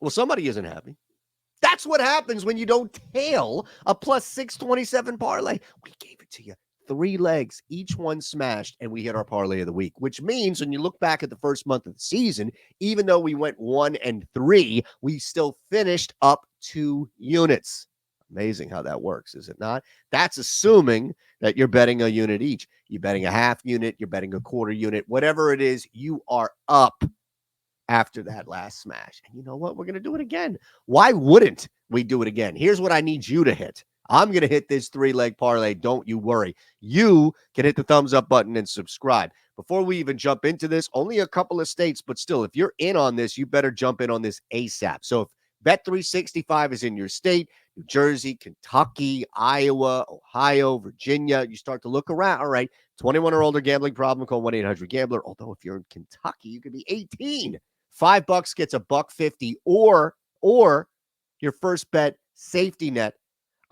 Well, somebody isn't happy. That's what happens when you don't tail a plus 627 parlay. We gave it to you. 3 legs, each one smashed, and we hit our parlay of the week, which means when you look back at the first month of the season, even though we went 1-3, we still finished up 2 units. Amazing how that works, is it not? That's assuming that you're betting a unit each. You're betting a half unit, you're betting a quarter unit, whatever it is, you are up after that last smash. And you know what? We're going to do it again. Why wouldn't we do it again? Here's what I need you to hit. I'm going to hit this 3-leg parlay. Don't you worry. You can hit the thumbs up button and subscribe. Before we even jump into this, only a couple of states, but still, if you're in on this, you better jump in on this ASAP. So if Bet365 is in your state, New Jersey, Kentucky, Iowa, Ohio, Virginia, you start to look around. All right, 21 or older, gambling problem, call 1-800-GAMBLER. Although if you're in Kentucky, you could be 18. $5 gets $1.50, or your first bet safety net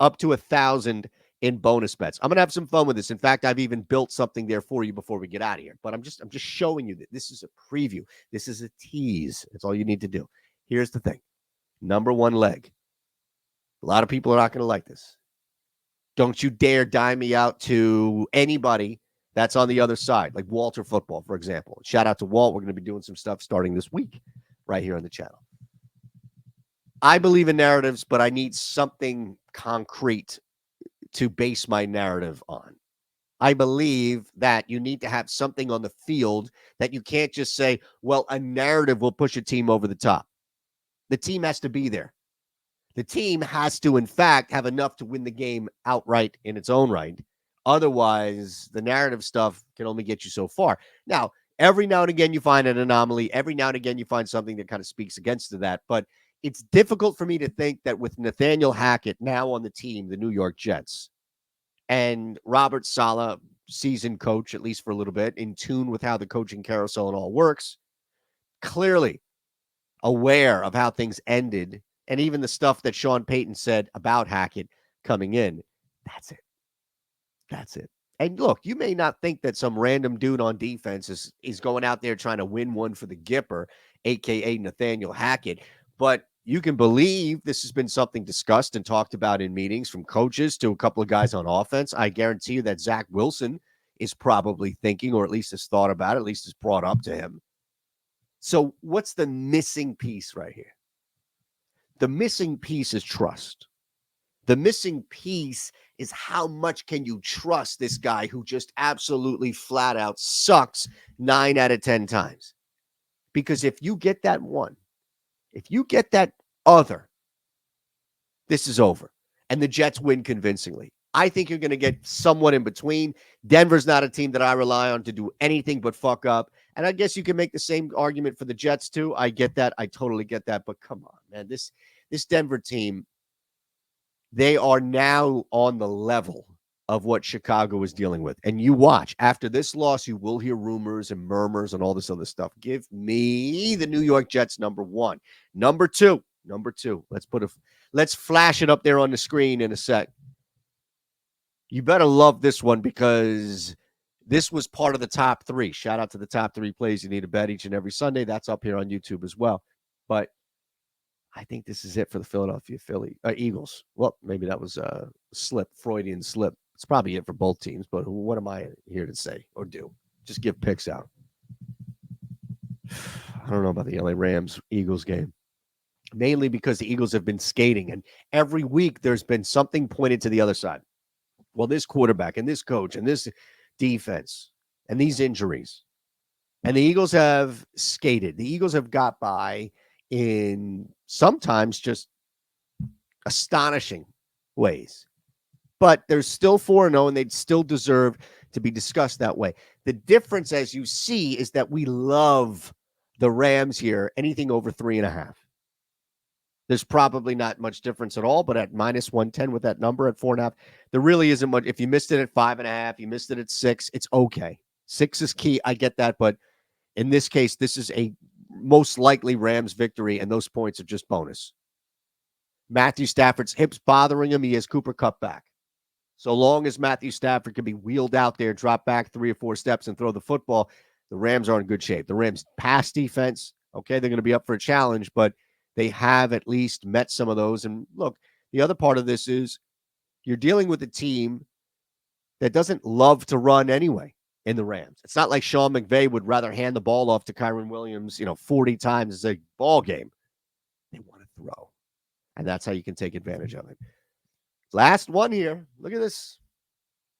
up to 1,000 in bonus bets. I'm gonna have some fun with this. In fact, I've even built something there for you before we get out of here. But I'm just showing you that this is a preview. This is a tease. That's all you need to do. Here's the thing: number one leg. A lot of people are not gonna like this. Don't you dare dime me out to anybody that's on the other side, like Walter Football, for example. Shout out to Walt. We're going to be doing some stuff starting this week right here on the channel. I believe in narratives, but I need something concrete to base my narrative on. I believe that you need to have something on the field that you can't just say, well, a narrative will push a team over the top. The team has to be there. The team has to, in fact, have enough to win the game outright in its own right. Otherwise, the narrative stuff can only get you so far. Now, every now and again, you find an anomaly. Every now and again, you find something that kind of speaks against that. But it's difficult for me to think that with Nathaniel Hackett now on the team, the New York Jets, and Robert Saleh, seasoned coach, at least for a little bit, in tune with how the coaching carousel and all works, clearly aware of how things ended, and even the stuff that Sean Payton said about Hackett coming in. That's it. That's it. And look, you may not think that some random dude on defense is going out there trying to win one for the Gipper, a.k.a. Nathaniel Hackett, but you can believe this has been something discussed and talked about in meetings, from coaches to a couple of guys on offense. I guarantee you that Zach Wilson is probably thinking, or at least has thought about it, at least is brought up to him. So what's the missing piece right here? The missing piece is trust. The missing piece is how much can you trust this guy who just absolutely flat out sucks 9 out of 10 times? Because if you get that one, if you get that other, this is over. And the Jets win convincingly. I think you're going to get somewhat in between. Denver's not a team that I rely on to do anything but fuck up. And I guess you can make the same argument for the Jets too. I get that. I totally get that. But come on, man. This Denver team, they are now on the level of what Chicago is dealing with. And you watch, after this loss, you will hear rumors and murmurs and all this other stuff. Give me the New York Jets number one. Number two. Let's flash it up there on the screen in a sec. You better love this one, because this was part of the top three. Shout out to the top three plays you need to bet each and every Sunday. That's up here on YouTube as well. But I think this is it for the Philadelphia Eagles. Well, maybe that was a Freudian slip. It's probably it for both teams, but what am I here to say or do? Just give picks out. I don't know about the LA Rams-Eagles game, mainly because the Eagles have been skating, and every week there's been something pointed to the other side. Well, this quarterback and this coach and this defense and these injuries. And the Eagles have skated. The Eagles have got by in sometimes just astonishing ways. But they're still 4-0, and they'd still deserve to be discussed that way. The difference, as you see, is that we love the Rams here, anything over 3.5. There's probably not much difference at all, but at minus 110 with that number at 4.5, there really isn't much. If you missed it at 5.5, you missed it at 6, it's okay. 6 is key. I get that, but in this case, this is a most likely Rams victory, and those points are just bonus. Matthew Stafford's hips bothering him. He has Cooper Kupp back. So long as Matthew Stafford can be wheeled out there, drop back 3 or 4 steps, and throw the football, the Rams are in good shape. The Rams' pass defense, okay, they're going to be up for a challenge, but they have at least met some of those. And look, the other part of this is you're dealing with a team that doesn't love to run anyway in the Rams. It's not like Sean McVay would rather hand the ball off to Kyron Williams, 40 times as a ball game. They want to throw. And that's how you can take advantage of it. Last one here. Look at this.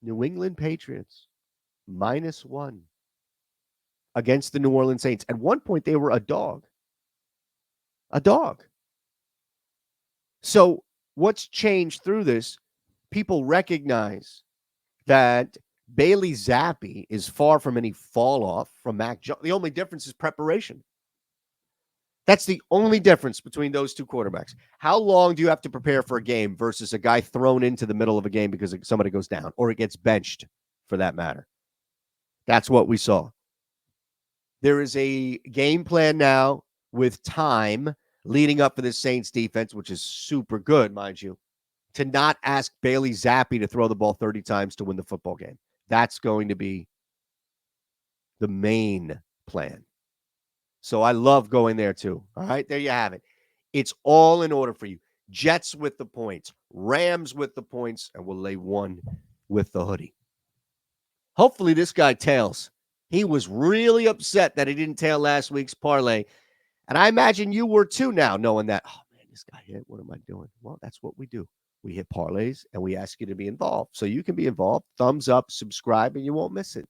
New England Patriots, -1 against the New Orleans Saints. At one point, they were a dog. A dog. So what's changed through this? People recognize that Bailey Zappi is far from any fall off from Mac Jones. The only difference is preparation. That's the only difference between those two quarterbacks. How long do you have to prepare for a game versus a guy thrown into the middle of a game because somebody goes down or it gets benched, for that matter? That's what we saw. There is a game plan now with time leading up for the Saints defense, which is super good, mind you, to not ask Bailey Zappi to throw the ball 30 times to win the football game. That's going to be the main plan. So I love going there too. All right, there you have it. It's all in order for you. Jets with the points, Rams with the points, and we'll lay one with the hoodie. Hopefully this guy tails. He was really upset that he didn't tail last week's parlay. And I imagine you were too now, knowing that, oh man, this guy hit. What am I doing? Well, that's what we do. We hit parlays and we ask you to be involved. So you can be involved. Thumbs up, subscribe, and you won't miss it.